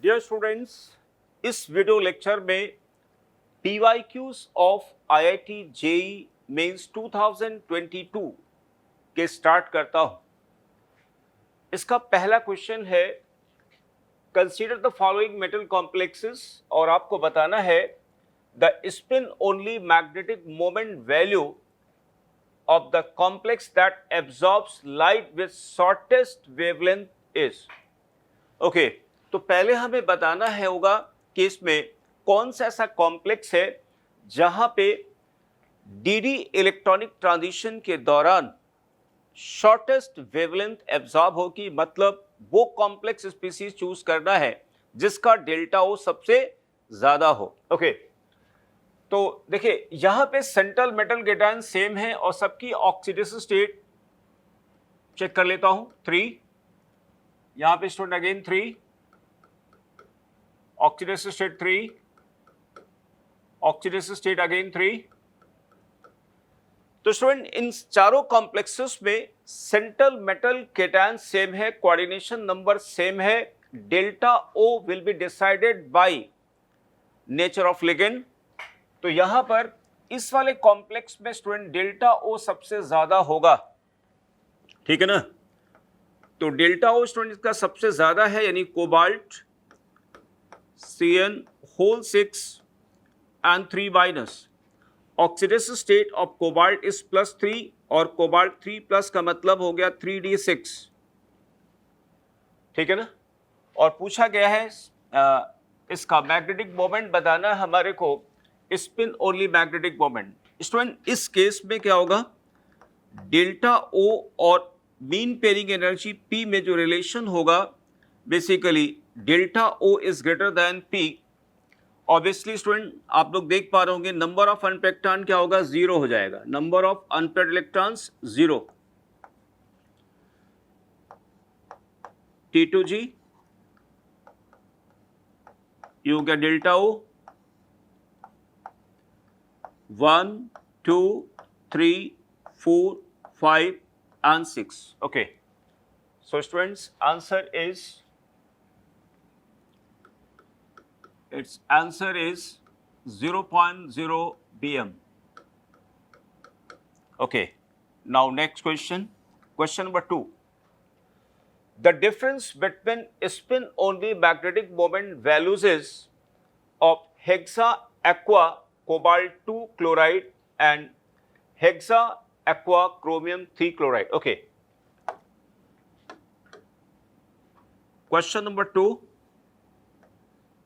Dear students, इस video lecture में PYQs of IIT JEE mains 2022 के स्टार्ट करता हूं। इसका पहला क्वेश्चन है, consider the following metal complexes, और आपको बताना है the spin only magnetic moment value of the complex that absorbs light with shortest wavelength is. Okay, तो पहले हमें बताना है होगा कि इसमें कौन सा ऐसा कॉम्प्लेक्स है जहां पे डीडी इलेक्ट्रॉनिक ट्रांजिशन के दौरान शॉर्टेस्ट वेवलेंथ एब्जॉर्ब होगी। मतलब वो कॉम्प्लेक्स स्पीसीज चूज करना है जिसका डेल्टा ओ सबसे ज्यादा हो। ओके, तो देखिए यहां पे सेंट्रल मेटल केटायन सेम है और सबकी ऑक्सीडेशन स्टेट चेक कर लेता हूं 3। यहां पे student again 3, oxidation state 3, oxidation state again 3। तो स्टूडेंट इन चारों कॉम्प्लेक्सेस में सेंट्रल मेटल केटायन सेम है, कोऑर्डिनेशन नंबर सेम है, delta O will be decided by nature of ligand. तो यहां पर इस वाले कॉम्प्लेक्स में स्टूडेंट डेल्टा ओ सबसे ज्यादा होगा, ठीक है ना। तो डेल्टा ओ स्टूडेंट इसका सबसे ज्यादा है, यानी cobalt CN6 and 3 minus। Oxidation state of cobalt is +3 और कोबाल्ट 3+ का मतलब हो गया 3d6, ठीक है ना। और पूछा गया है इसका मैग्नेटिक मोमेंट बताना हमारे को, spin only magnetic moment. Student इस केस में क्या होगा, डेल्टा ओ और मीन पेयरिंग एनर्जी P में जो रिलेशन होगा, basically delta O is greater than P। Obviously student आप लोग देख पा रहे होंगे नंबर ऑफ अनपेक्ड इलेक्ट्रॉन क्या होगा, 0 हो जाएगा। Number of अनपेक्ड electrons 0। T2G ये हो गया delta O 1 2 3 4 5 and 6। okay, so students answer is, its answer is 0.0 bm। okay, now next question, question number 2, the difference between spin only magnetic moment values is of hexa aqua cobalt 2 chloride and hexa aqua chromium 3 chloride। okay, question number 2,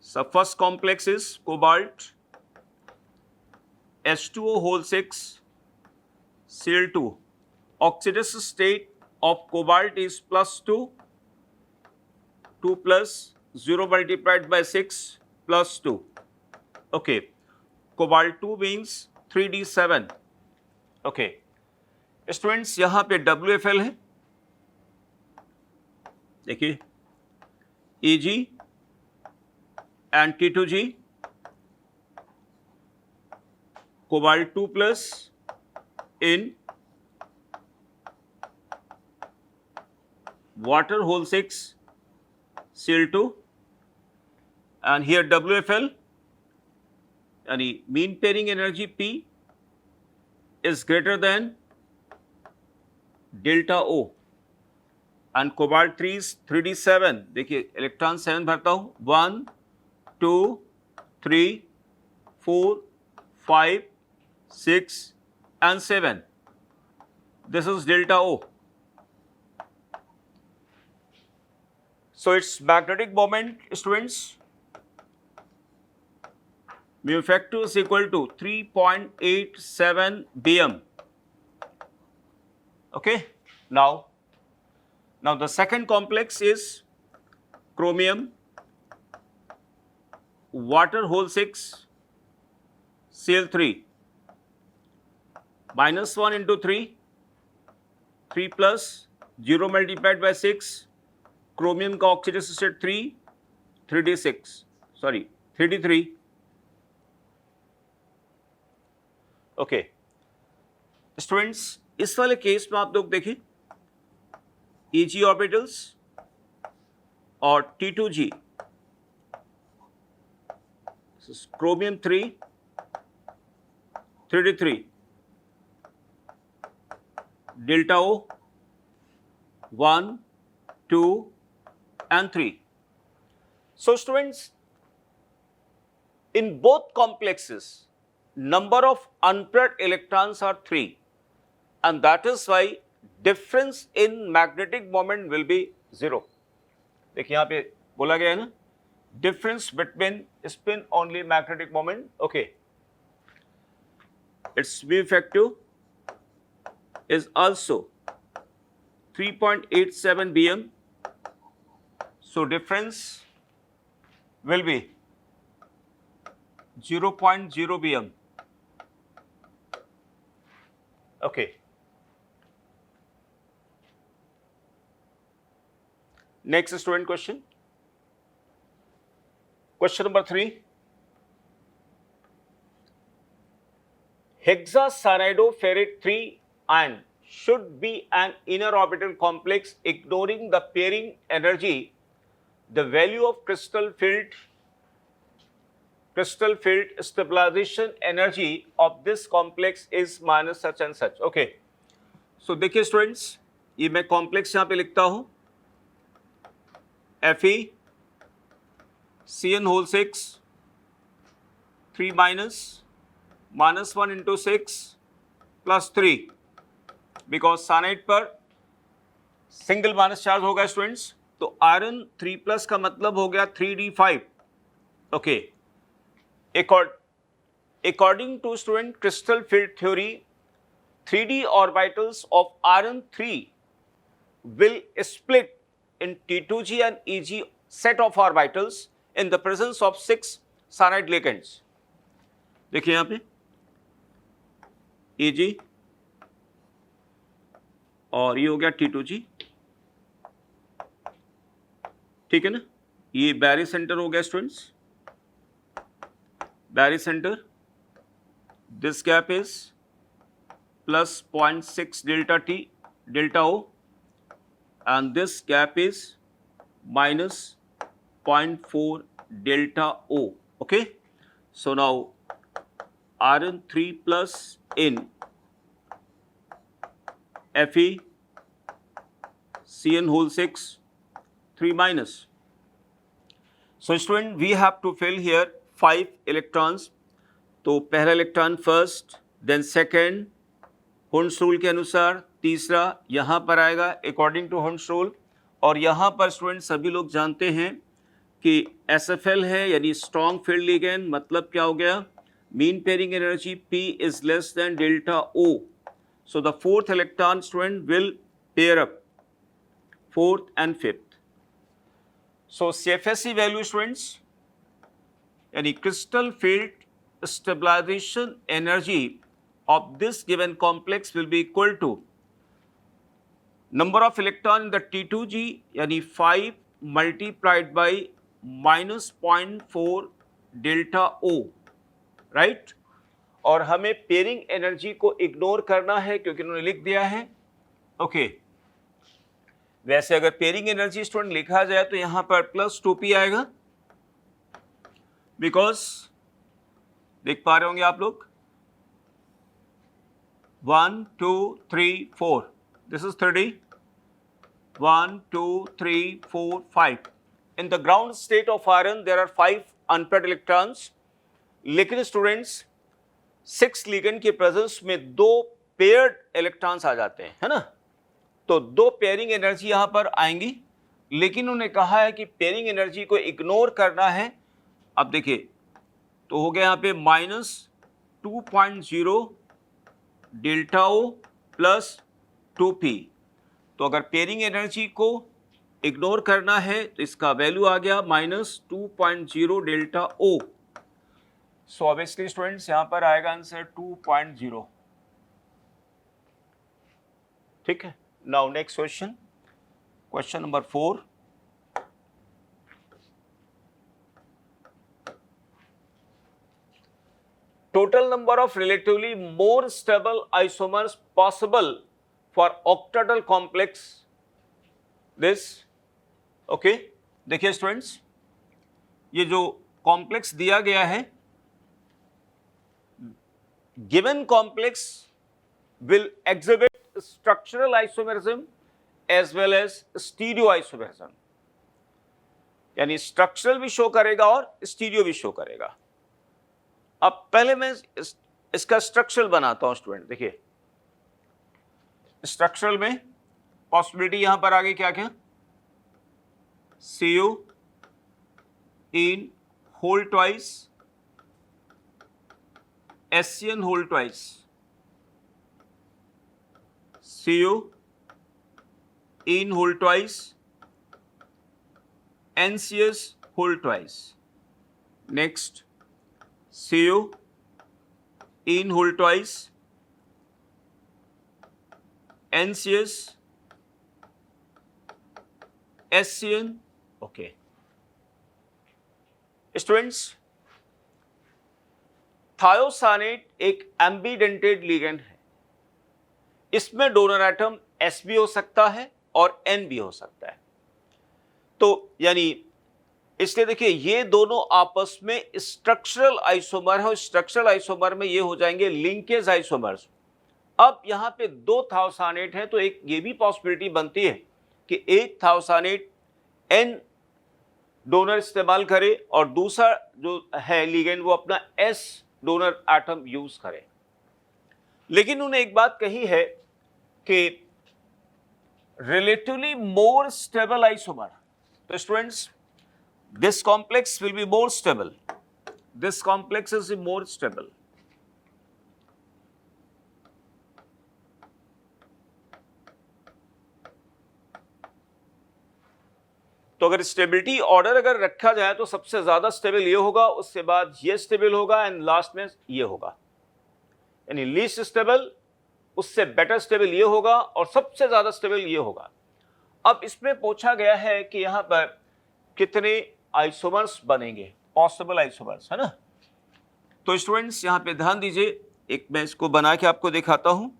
so first complex is cobalt H2O whole 6 Cl2, oxidation state of cobalt is +2, 2 plus 0 multiplied by 6 plus 2। okay, cobalt 2 means 3d7। okay, students यहां पे WFL है, देखिए EG and T2G, cobalt 2 plus in water whole 6 Cl2, and here WFL यानी mean pairing energy P is greater than delta O and cobalt 3 3d7। देखिए electron 7 भरता हूं, 1 2 3 4 5 6 and 7। this is delta O, so its magnetic moment students mu effective is equal to 3.87 bm। okay, now the second complex is chromium water whole 6 Cl3, -1 into 3 plus 0 multiplied by 6, chromium का oxidation state 3d6 sorry 3d3। Okay students, इस वाले case में आप लोग देखिए EG orbitals और T2G chromium 3, 3d3, delta O, 1, 2, and 3. So students, in both complexes, number of unpaired electrons are 3, and that is why difference in magnetic moment will be 0. देखिए यहाँ पे बोला गया है ना, difference between spin only magnetic moment. Okay, its V effective is also 3.87 bm. So difference will be 0.0 bm. Okay. Next student question. Question number 3. Hexacyanidoferrite 3 ion should be an inner orbital complex ignoring the pairing energy. The value of crystal field stabilization energy of this complex is minus such and such. Okay. So देखिए students, ये मैं complex यहाँ पे लिखता हूँ Fe Cn whole 6 3 minus -1 into 6 plus 3 because cyanide पर single minus charge होगा students, तो आयरन 3 प्लस का मतलब हो गया 3d5. Okay, according to student crystal field theory, 3d orbitals of iron 3 will split in T2g and Eg set of orbitals in the presence of 6 cyanide ligands. देखिए यहाँ पे Eg और ये हो गया T2g, ठीक है ना, ये बैरी सेंटर हो गया students, barycentre, this gap is plus 0.6 delta T delta O and this gap is minus 0.4 delta O. Okay, so now iron 3 plus in Fe Cn whole 6 3 minus. So student, we have to fill here 5 electrons. तो पहला electron first, then second, Hund's rule के अनुसार तीसरा यहाँ पर आएगा according to Hund's rule. और यहाँ पर स्टूडेंट सभी लोग जानते हैं कि SFL है यानी स्ट्रॉन्ग फील्ड लिगेंड, मतलब क्या हो गया, mean pairing energy P is less than delta O. So the fourth electron student will pair up, fourth and fifth. So CFSE value students यानी crystal field stabilization energy of this given complex will be equal to number of electron in the T2g यानी 5 multiplied by minus 0.4 delta O, right? और हमें pairing energy को ignore करना है क्योंकि उन्होंने लिख दिया है. ओके, वैसे अगर पेयरिंग एनर्जी स्टूडेंट लिखा जाए तो यहां पर प्लस 2p आएगा, बिकॉज देख पा रहे होंगे आप लोग 1 2 3 4, this is 30, 1 2 3 4 5. In the ground state of iron there are 5 unpaired electrons, लेकिन स्टूडेंट्स 6 लिगेंड की प्रेजेंस में 2 पेयर्ड इलेक्ट्रॉन्स आ जाते हैं, है ना, तो 2 पेयरिंग एनर्जी यहां पर आएंगी, लेकिन उन्होंने कहा है कि पेयरिंग एनर्जी को इग्नोर करना है. अब देखिए तो हो गया यहां पे minus 2.0 delta O plus 2p. तो अगर पेयरिंग एनर्जी को इग्नोर करना है तो इसका वैल्यू आ गया minus 2.0 delta O. So obviously students यहां पर आएगा आंसर 2.0. ठीक है. Now next question, question number 4. Total number of relatively more stable isomers possible for octahedral complex this. Okay, देखिए स्टूडेंट्स, ये जो कॉम्प्लेक्स दिया गया है, given complex will exhibit structural isomerism as well as stereoisomerism, यानी structural भी show करेगा और स्टीरियो भी शो करेगा। अब पहले मैं इसका स्ट्रक्चरल बनाता हूं स्टूडेंट। देखिए स्ट्रक्चरल में पॉसिबिलिटी यहां पर आगे क्या क्या, CU in whole twice, SCN whole twice, CU in whole twice, NCS whole twice. Next, CU in whole twice, NCS, SCN. Okay. Students, thiocyanate एक एम्बीडेंटेड लिगेंड है। इसमें डोनर एटम S भी हो सकता है और N भी हो सकता है। तो यानी इसलिए देखिए ये दोनों आपस में स्ट्रक्चरल आइसोमर है और स्ट्रक्चरल आइसोमर में ये हो जाएंगे लिंकेज आइसोमर्स। अब यहां पे दो थायोसानेट है तो एक ये भी पॉसिबिलिटी बनती है कि एक थायोसानेट N डोनर इस्तेमाल करे और दूसरा जो है लिगेंड वो अपना S डोनर एटम यूज करे। लेकिन उन्होंने एक बात कही है कि रिलेटिवली मोर स्टेबल आइसोमर, तो students this complex will be more stable, this complex is more stable. तो अगर स्टेबिलिटी ऑर्डर अगर रखा जाए तो सबसे ज्यादा स्टेबल ये होगा, उसके बाद ये स्टेबल होगा एंड लास्ट में ये होगा, यानी लीस्ट स्टेबल, उससे बेटर स्टेबल ये होगा और सबसे ज्यादा स्टेबल ये होगा। अब इसमें पूछा गया है कि यहां पर कितने आइसोमर्स बनेंगे, पॉसिबल आइसोमर्स, है ना। तो स्टूडेंट्स यहां पे ध्यान दीजिए, एक मैं इसको बना के आपको दिखाता हूं।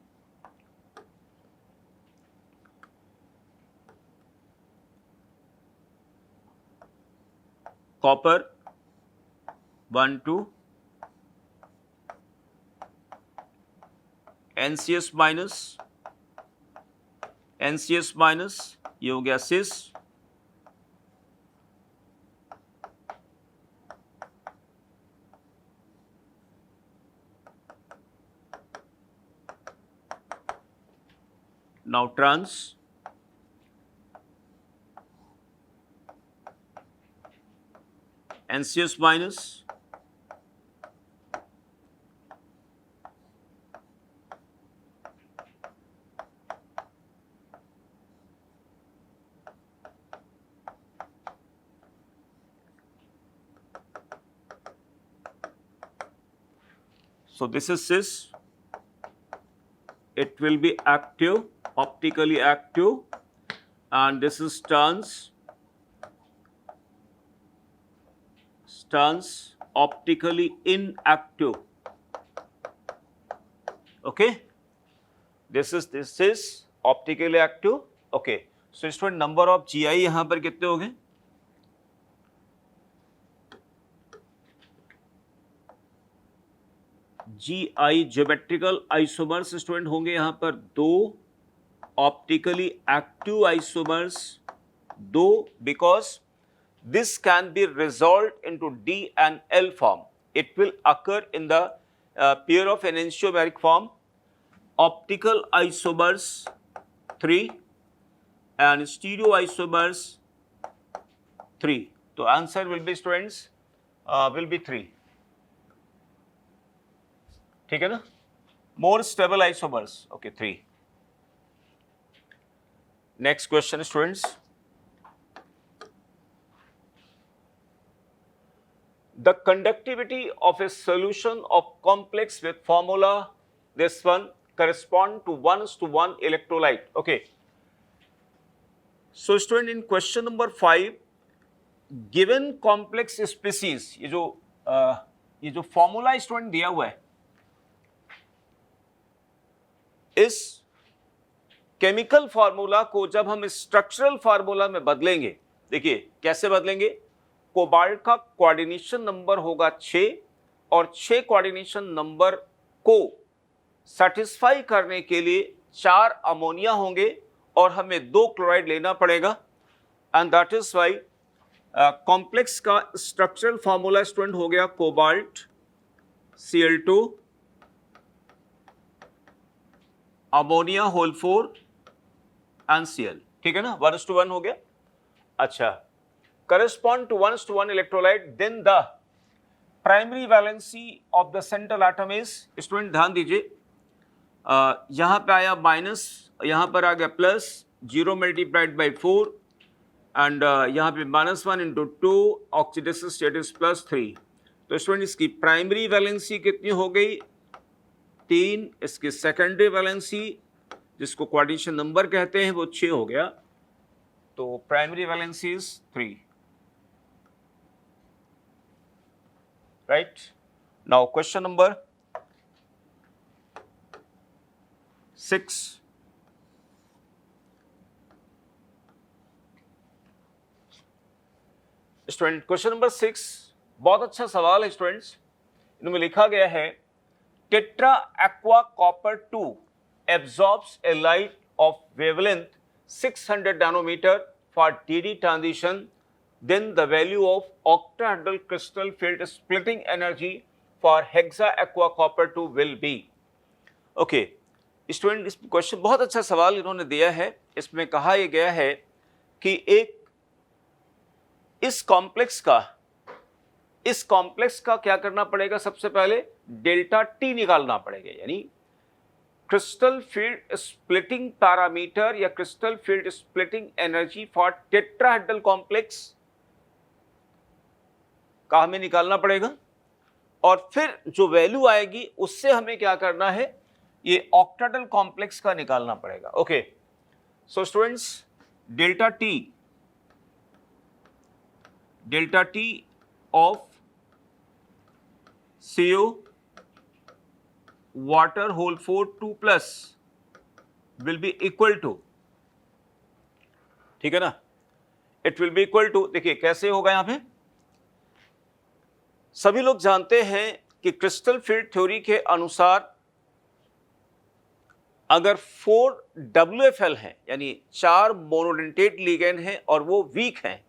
कॉपर 1 2, NCS माइनस, NCS माइनस, ये हो गया cis, now trans, NCS minus, so this is cis, it will be active, optically active, and this is trans, optically inactive. Okay, this is optically active. Okay, so student number of GI यहां पर कितने हो गए, GI geometrical isomers student होंगे यहां पर दो, optically active isomers दो, because this can be resolved into D and L form. It will occur in the pair of enantiomeric form. Optical isomers 3 and stereoisomers 3. So answer will be students will be 3. ठीक है ना? More stable isomers. Okay, 3. Next question, students. The conductivity of a solution of complex with formula, this one correspond to 1:1 electrolyte. Okay. So student in question number 5, given complex species, ये जो formula student दिया हुआ है, इस chemical formula को जब हम structural formula में बदलेंगे, देखिए कैसे बदलेंगे, कोबाल्ट का कोऑर्डिनेशन नंबर होगा 6 और 6 कोऑर्डिनेशन नंबर को सेटिस्फाई करने के लिए 4 अमोनिया होंगे और हमें 2 क्लोराइड लेना पड़ेगा and that is why complex का स्ट्रक्चरल फॉर्मूला स्टूडेंट हो गया cobalt Cl2 ammonia whole 4 and Cl, ठीक है ना, 1:1 हो गया। अच्छा, correspond to 1:1 electrolyte, then the primary valency of the central atom is, student ध्यान दीजिए, यहां पे आया माइनस, यहां पर आ गया प्लस, 0 मल्टीप्लाइड बाई 4 एंड यहां पे -1 इंटू 2, ऑक्सीडेशन स्टेट इज +3। तो स्टूडेंट इसकी प्राइमरी वैलेंसी कितनी हो गई? 3। इसकी सेकेंडरी वैलेंसी जिसको कोऑर्डिनेशन नंबर कहते हैं वो 6 हो गया, तो primary valency is 3, right. Now question number 6, student question number 6 बहुत अच्छा सवाल है स्टूडेंट्स। इनमें लिखा गया है tetra aqua copper 2 absorbs a light of wavelength 600 nanometre for DD transition, then the value of octahedral crystal field splitting energy for hexa aqua copper 2 will be. Okay student, इस question बहुत अच्छा सवाल इन्होंने दिया है। इसमें कहा यह गया है कि इस कॉम्प्लेक्स का क्या करना पड़ेगा? सबसे पहले डेल्टा टी निकालना पड़ेगा, यानी क्रिस्टल फील्ड स्प्लिटिंग पैरामीटर या crystal field splitting energy for tetrahedral complex का हमें निकालना पड़ेगा और फिर जो वैल्यू आएगी उससे हमें क्या करना है? ये ऑक्टाहेड्रल कॉम्प्लेक्स का निकालना पड़ेगा। Okay, so students, delta T of CO water whole 4 2 plus will be equal to, ठीक है ना, it will be equal to, देखिए कैसे होगा यहां पे। सभी लोग जानते हैं कि क्रिस्टल फील्ड थ्योरी के अनुसार अगर 4 WFL हैं, यानी 4 मोनोडेंटेट लिगेंड हैं और वो वीक हैं,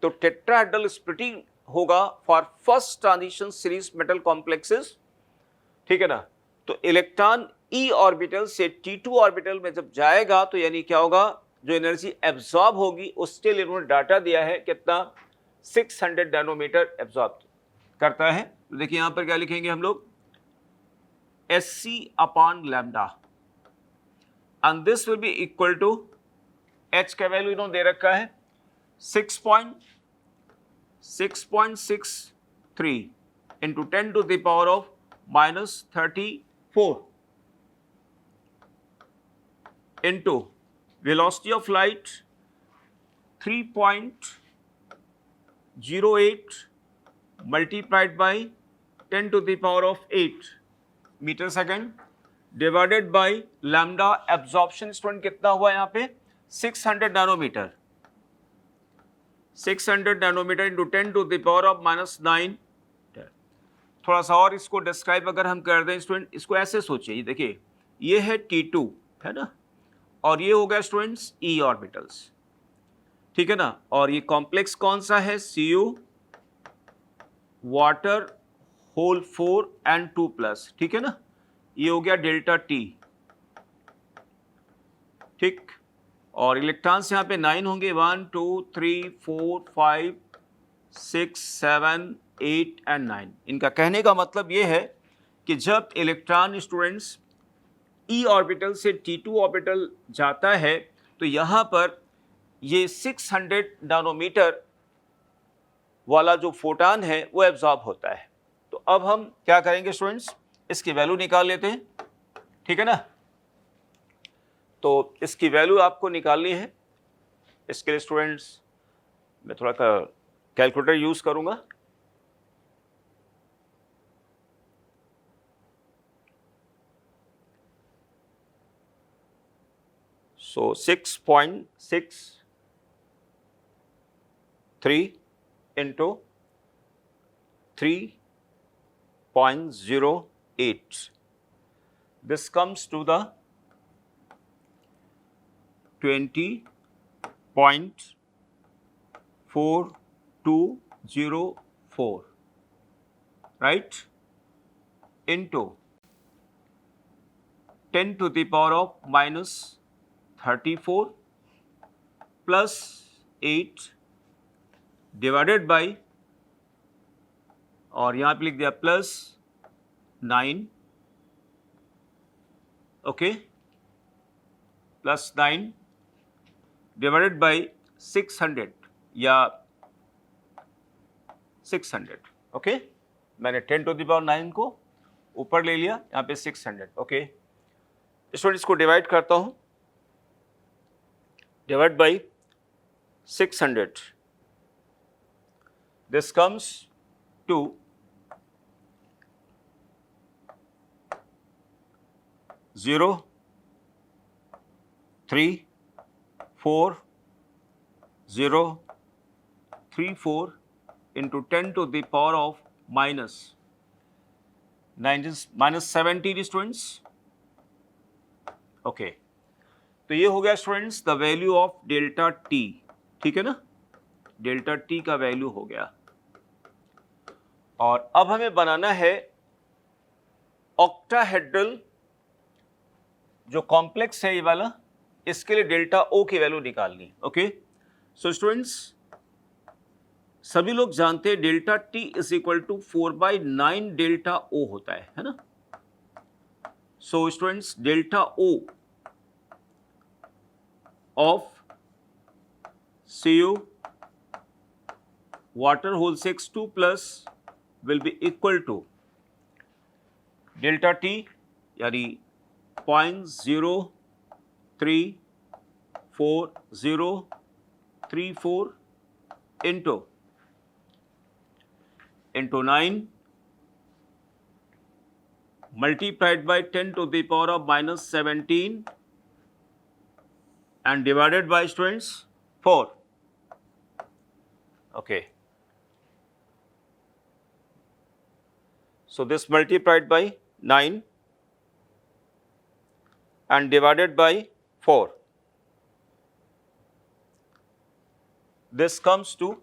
तो टेट्राहेड्रल स्प्लिटिंग होगा for first transition series metal complexes, ठीक है ना। तो इलेक्ट्रॉन E ऑर्बिटल से T2 ऑर्बिटल में जब जाएगा तो यानी क्या होगा? जो एनर्जी एब्जॉर्ब होगी उसके लिए उन्होंने डाटा दिया है कितना? 600 नैनोमीटर एब्जॉर्ब करता है। तो देखिए यहां पर क्या लिखेंगे हम लोग? Sc/λ and this will be equal to, H का वैल्यू इन्होंने दे रखा है 6.63 into 10 to the power of -34 into velocity of light 3.08 multiplied by 10 to the power of 8 meter second divided by lambda absorption। Student कितना हुआ यहाँ पे? 600 nanometre, 600 nanometre into 10 to the power of -9। थोड़ा सा और इसको डिस्क्राइब अगर हम कर दें स्टूडेंट, इसको ऐसे सोचिए, देखिए ये है T2 है ना, और ये हो गया स्टूडेंट्स E ऑर्बिटल्स, ठीक है ना, और ये कॉम्प्लेक्स कौन सा है? CO water whole 4 and 2 plus, ठीक है ना, ये हो गया डेल्टा T, ठीक। और इलेक्ट्रॉन्स यहाँ पे 9 होंगे, 1 2 3 4 5 6 7 8 एंड 9। इनका कहने का मतलब ये है कि जब इलेक्ट्रॉन स्टूडेंट्स E ऑर्बिटल से T2 ऑर्बिटल जाता है तो यहाँ पर ये 600 नैनोमीटर वाला जो फोटॉन है वो एब्जॉर्ब होता है। तो अब हम क्या करेंगे स्टूडेंट्स? इसकी वैल्यू निकाल लेते हैं, ठीक है ना। तो इसकी वैल्यू आपको निकालनी है। इसके लिए स्टूडेंट्स मैं थोड़ा कैलकुलेटर यूज करूंगा। सो 6.63 into 3.08. This comes to the 20.4204, right, into 10 to the power of minus 34 plus 8 divided by, और यहाँ पे लिख दिया plus 9, okay, plus 9 divided by 600 या 600, ओके। मैंने 10 टू द पावर 9 को ऊपर ले लिया, यहाँ पे 600, ओके। स्टूडेंट्स को डिवाइड करता हूँ, divide by 600, this comes to 0.34 into 10 to the power of minus 17 students, okay. तो ये हो गया students the value of delta T, ठीक है ना, डेल्टा टी का वैल्यू हो गया। और अब हमें बनाना है ऑक्टाहेड्रल जो कॉम्प्लेक्स है ये वाला, इसके लिए डेल्टा ओ की वैल्यू निकालनी, ओके। सो स्टूडेंट्स सभी लोग जानते हैं delta T is equal to 4/9 delta O होता है ना। So students delta O of Cu water whole 6 2 plus will be equal to delta T यानी 0.03434 into 9 multiplied by 10 to the power of minus 17 and divided by students 4, okay. So this multiplied by 9 and divided by 4, this comes to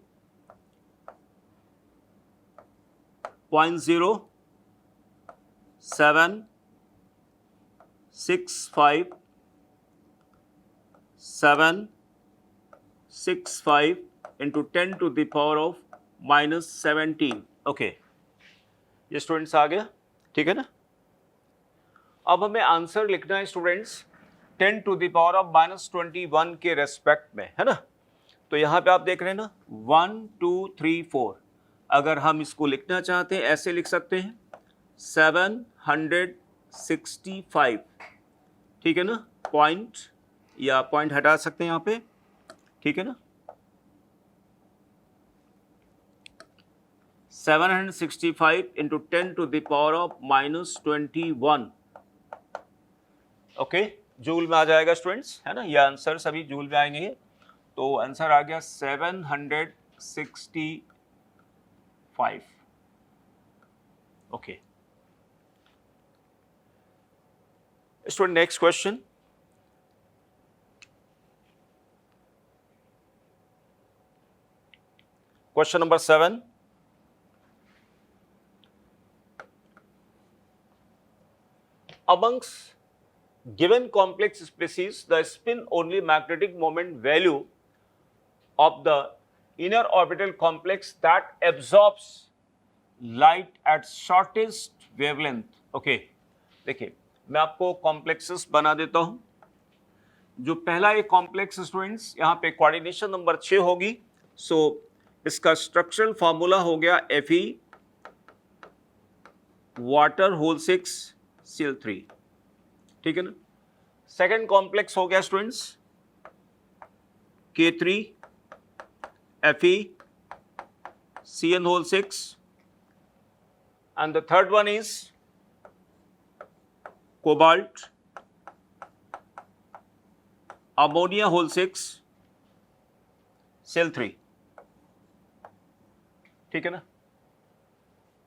0.0765765 into 10 to the power of minus 17, okay. ये students आ गया, ठीक है ना। अब हमें answer लिखना है students 10 to the power of minus 21 के रेस्पेक्ट में, है ना। तो यहाँ पे आप देख रहे हैं ना 1 2 3 4, अगर हम इसको लिखना चाहते हैं ऐसे लिख सकते हैं 765, ठीक है ना, पॉइंट या पॉइंट हटा सकते हैं यहाँ पे, ठीक है ना। 765 into 10 to the power of minus 21, okay, joule में आ जाएगा स्टूडेंट्स, है ना। ये आंसर सभी जूल में आएंगे, तो आंसर आ गया 765, okay. Student next question, question number 7, amongst given complex species, the spin-only magnetic moment value of the inner orbital complex that absorbs light at shortest wavelength, okay। देखिए मैं आपको कॉम्प्लेक्सेस बना देता हूं। जो पहला एक कॉम्प्लेक्स स्टूडेंट्स यहाँ पे कोऑर्डिनेशन नंबर 6 होगी, सो इसका स्ट्रक्चरल फॉर्मूला हो गया Fe वाटर होल 6 Cl3, ठीक है ना। सेकेंड कॉम्प्लेक्स हो गया students K3 Fe Cn whole 6 and the third one is cobalt ammonia whole 6 Cl3, ठीक है ना।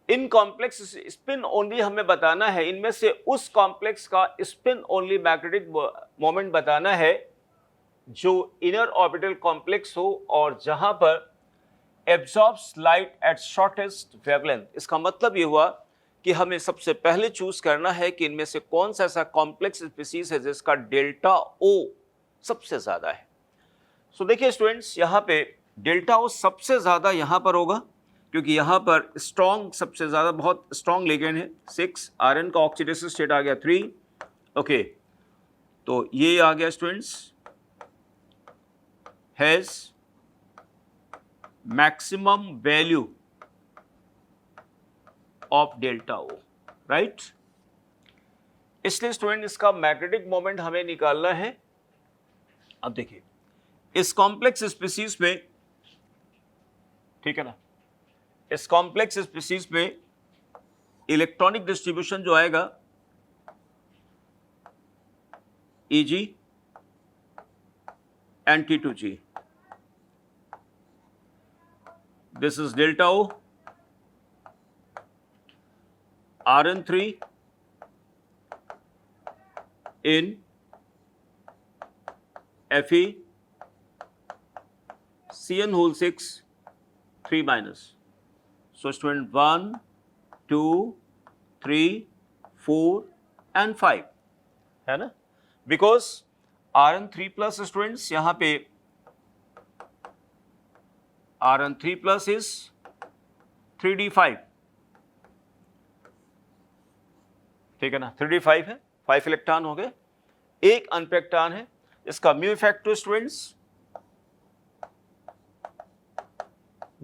इन कॉम्प्लेक्स स्पिन ओनली हमें बताना है, इनमें से उस कॉम्प्लेक्स का स्पिन ओनली मैग्नेटिक मोमेंट बताना है जो इनर ऑर्बिटल कॉम्प्लेक्स हो और जहां पर absorbs light at shortest wavelength. इसका मतलब ये हुआ कि हमें सबसे पहले चूज करना है कि इनमें से कौन सा ऐसा कॉम्प्लेक्स स्पीसीज है जिसका डेल्टा ओ सबसे ज्यादा है। सो देखिए स्टूडेंट्स, यहाँ पे डेल्टा ओ सबसे ज्यादा यहाँ पर होगा क्योंकि यहाँ पर स्ट्रॉन्ग सबसे ज्यादा बहुत स्ट्रॉन्ग लिगेंड है 6, आयरन का ऑक्सीडेशन स्टेट आ गया 3। ओके, तो ये आ गया students has maximum value of delta O, right. इसलिए स्टूडेंट इसका मैग्नेटिक मोमेंट हमें निकालना है। अब देखिए इस कॉम्प्लेक्स स्पीसीज में, ठीक है ना, इस कॉम्प्लेक्स स्पीसीज में इलेक्ट्रॉनिक डिस्ट्रीब्यूशन जो आएगा Eg and T2G, this is delta O, Rn3 in Fe Cn whole 6 3 minus. So student 1, 2, 3, 4 and 5 है ना, बिकॉज Rn3 प्लस स्टूडेंट्स यहाँ पे Rn3 प्लस इज 3d5, ठीक है ना, 3d5 है, 5 इलेक्ट्रॉन हो गए, एक अनपेक्टान है। इसका म्यू इफेक्टिव स्टूडेंट्स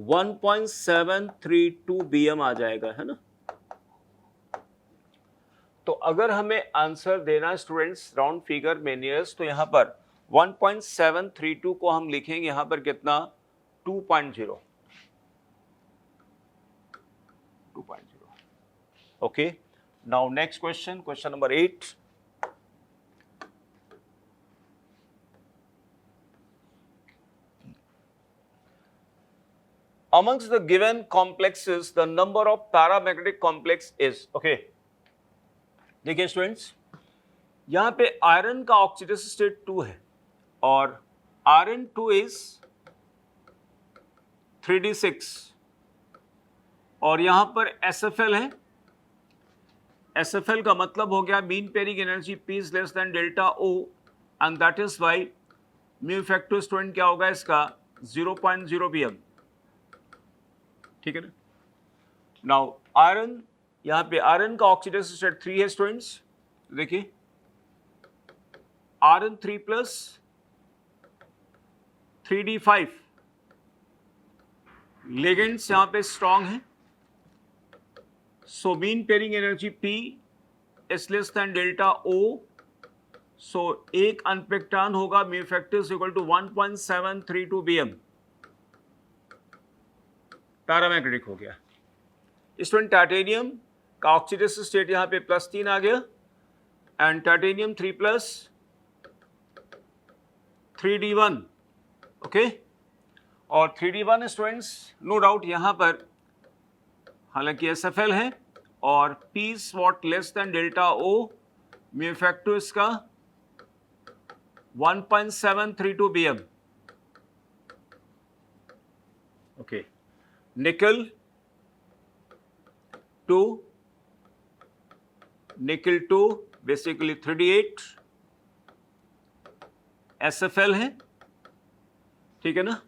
1.732 bm आ जाएगा, है ना। तो अगर हमें आंसर देना स्टूडेंट्स राउंड फिगर में नियरेस्ट, तो यहां पर 1.732 को हम लिखेंगे यहां पर कितना 2.0। Okay, now next question, question number 8। Amongst the given complexes, the number of paramagnetic complex is, okay, देखिए स्टूडेंट्स, यहां पे आयरन का ऑक्सीडेशन स्टेट 2 है और Rn2 इज 3d6 और यहां पर SFL है। SFL का मतलब हो गया mean pairing energy P is less than delta O and that is why mu effective student क्या होगा इसका 0.0 pm, ठीक है ना। नाउ आयरन, यहां पे आयरन का ऑक्सीडेशन स्टेट 3 है स्टूडेंट्स, देखिए Rn3 प्लस 3d5 लिगेंड्स यहां पे स्ट्रॉन्ग है, so mean pairing energy P is less than delta O, so एक अनपेक्टान होगा mu effective equal to 1.732 bm, paramagnetic हो गया। स्टूडेंट टाइटेनियम का ऑक्सीडेशन स्टेट यहां पे +3 आ गया and titanium 3 plus 3d1, okay, और 3d1 स्टूडेंट्स नो डाउट यहां पर हालांकि SFL है और P what less than delta O, mu effective इसका 1.732 bm, ओके। निकल 2, निकल 2 बेसिकली 3d8 SFL है, ठीक है ना,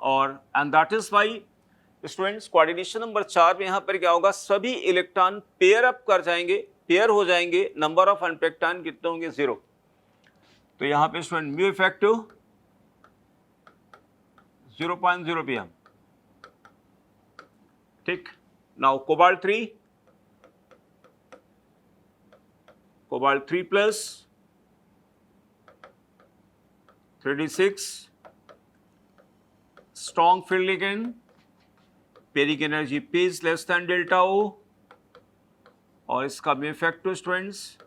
और and that is why students coordination number 4 में यहां पर क्या होगा, सभी इलेक्ट्रॉन पेयर अप कर जाएंगे, पेयर हो जाएंगे, नंबर ऑफ अनपेक्टान कितने होंगे 0। तो यहां पे स्टूडेंट म्यू इफेक्टिव 0.0 pm, ठीक। Now cobalt 3 plus 3d6 strong field ligand, pairing energy P is less than delta O और इसका mu effective students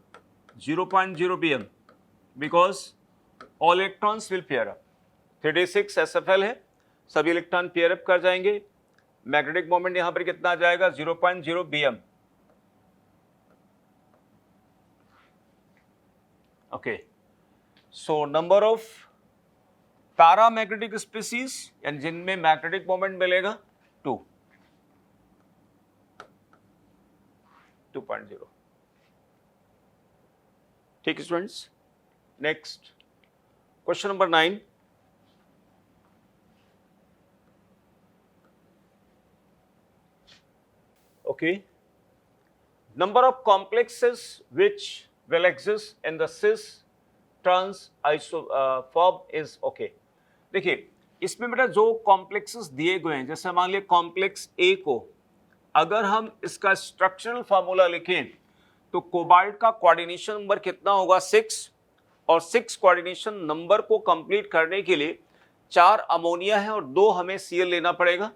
0.0 pm because all electrons will pair up. 3d6 SFL है, सभी electron pair up कर जाएंगे, magnetic moment यहां पर कितना आ जाएगा 0.0 bm। Okay, so number of paramagnetic species यानी जिनमें मैग्नेटिक मोमेंट मिलेगा 2.0। ठीक है students, next question number 9। Okay, number of complexes which will exist in the cis trans form is okay। देखिए इसमें बेटा जो कॉम्प्लेक्सेस दिए गए हैं, जैसे मान लिया कॉम्प्लेक्स ए को अगर हम इसका स्ट्रक्चरल फार्मूला लिखें तो कोबाल्ट का कोऑर्डिनेशन नंबर कितना होगा 6, और 6 कोऑर्डिनेशन नंबर को कंप्लीट करने के लिए 4 अमोनिया है और 2 हमें Cl लेना पड़ेगा,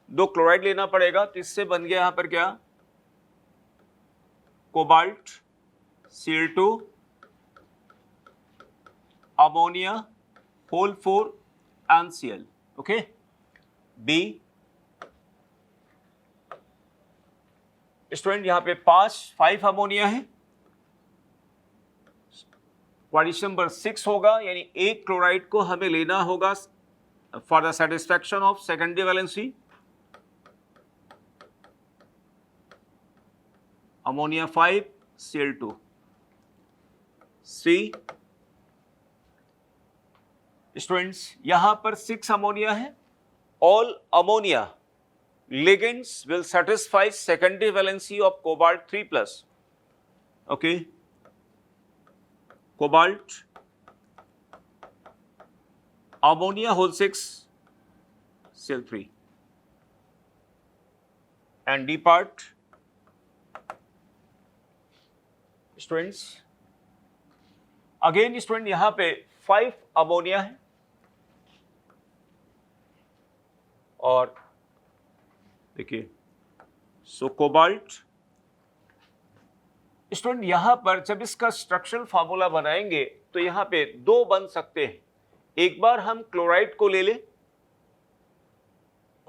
2 क्लोराइड लेना पड़ेगा। तो इससे बन गया यहां पर क्या, cobalt Cl2 ammonia whole 4 and Cl। Okay, B student यहां पे 5 अमोनिया है, क्वाड्रेशन नंबर 6 होगा, यानी एक क्लोराइड को हमें लेना होगा for the satisfaction of secondary valency. Ammonia 5 Cl2 C. Students यहां पर 6 अमोनिया है, all ammonia ligands will satisfy secondary valency of cobalt 3+। okay, cobalt ammonia whole 6 Cl3 and D part। Students again student यहां पे 5 ammonia है और देखिए सो cobalt. Student यहां पर जब इसका स्ट्रक्चरल फार्मूला बनाएंगे तो यहां पे 2 बन सकते हैं। एक बार हम क्लोराइड को ले लें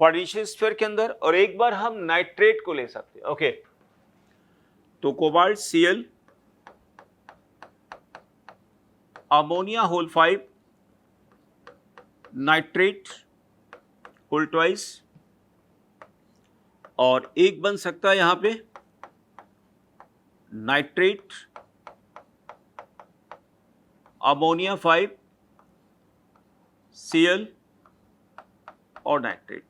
कोऑर्डिनेशन स्फीयर के अंदर और एक बार हम नाइट्रेट को ले सकते हैं। ओके, तो cobalt Cl ammonia whole 5 nitrate whole twice, और एक बन सकता है यहां पे नाइट्रेट अमोनिया 5 Cl और नाइट्रेट।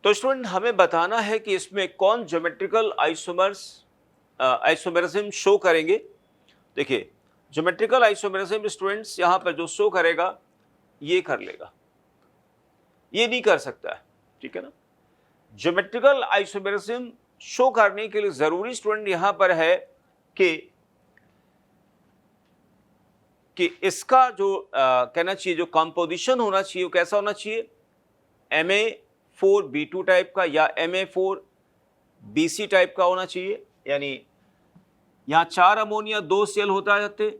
तो स्टूडेंट हमें बताना है कि इसमें कौन ज्योमेट्रिकल आइसोमेरिज्म शो करेंगे। देखिए ज्योमेट्रिकल आइसोमेरिज्म स्टूडेंट्स यहां पर जो शो करेगा ये कर लेगा, ये नहीं कर सकता है, ठीक है ना। ज्योमेट्रिकल आइसोमेरिज्म शो करने के लिए जरूरी स्टूडेंट यहां पर है कि इसका जो कहना चाहिए जो कंपोजिशन होना चाहिए वो कैसा होना चाहिए, Ma4B2 टाइप का या Ma4BC टाइप का होना चाहिए। यानी यहां 4 अमोनिया 2 Cl होता जाते,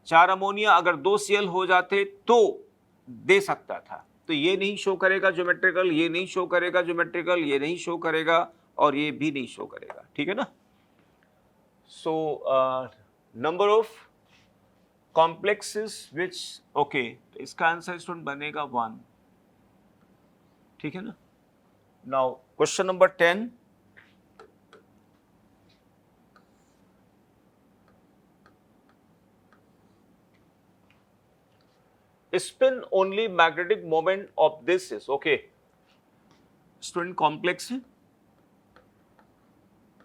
4 अमोनिया अगर 2 Cl हो जाते तो दे सकता था। तो ये नहीं शो करेगा ज्योमेट्रिकल, ये नहीं शो करेगा ज्योमेट्रिकल, ये नहीं शो करेगा और ये भी नहीं शो करेगा, ठीक है ना। So number of complexes which okay, तो इसका आंसर स्टूडेंट बनेगा 1, ठीक है ना। Now question number 10। spin only magnetic moment of this is okay। Student complex है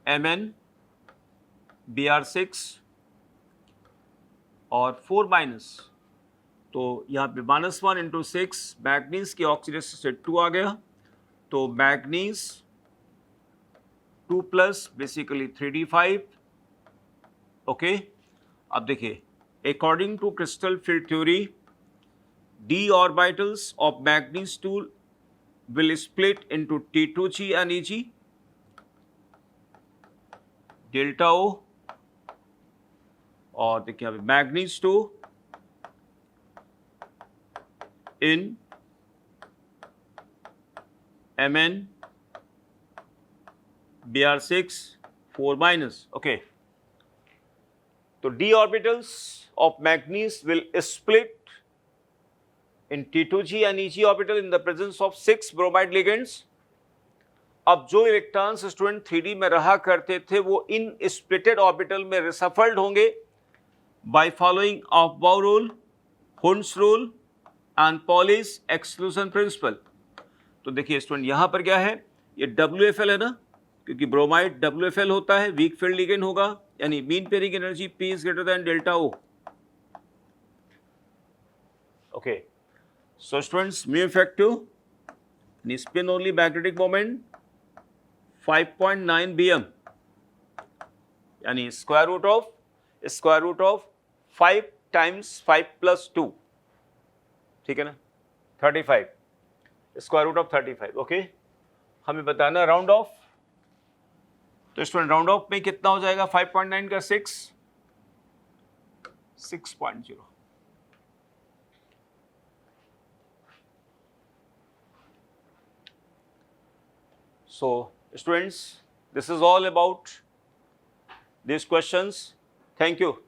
Mn Br6 और 4-, तो यहाँ पे -1 × 6 मैग्नीज की ऑक्सीडेशन स्टेट 2 आ गया, तो मैग्नीज 2+ बेसिकली 3d5। ओके, अब देखिए according to crystal field theory d orbitals of manganese 2 will split into T2G and Eg, delta O, और देखिए अभी manganese 2 in Mn Br6 4 minus. Okay. So d orbitals of manganese will split in T2g and Eg orbital in the presence of 6 bromide ligands. अब जो electrons student 3D में रहा करते थे वो इन स्प्लिटेड ऑर्बिटल में रिसफल्ड होंगे by following aufbau rule, Hund's rule and Pauli's exclusion principle. तो देखिए स्टूडेंट यहां पर क्या है, ये WFL है ना, क्योंकि ब्रोमाइड WFL होता है, वीक फील्ड लिगेंड होगा, यानी mean pairing energy P is greater than delta O. Okay, so students mu effective spin only magnetic moment 5.9 bm, यानी square root of 5 times 5 plus 2, ठीक है ना, 35, स्क्वायर रूट ऑफ 35. ओके, हमें बताना round of. तो student round of में कितना हो जाएगा, 5.9 का 6.0. So students, this is all about these questions. Thank you.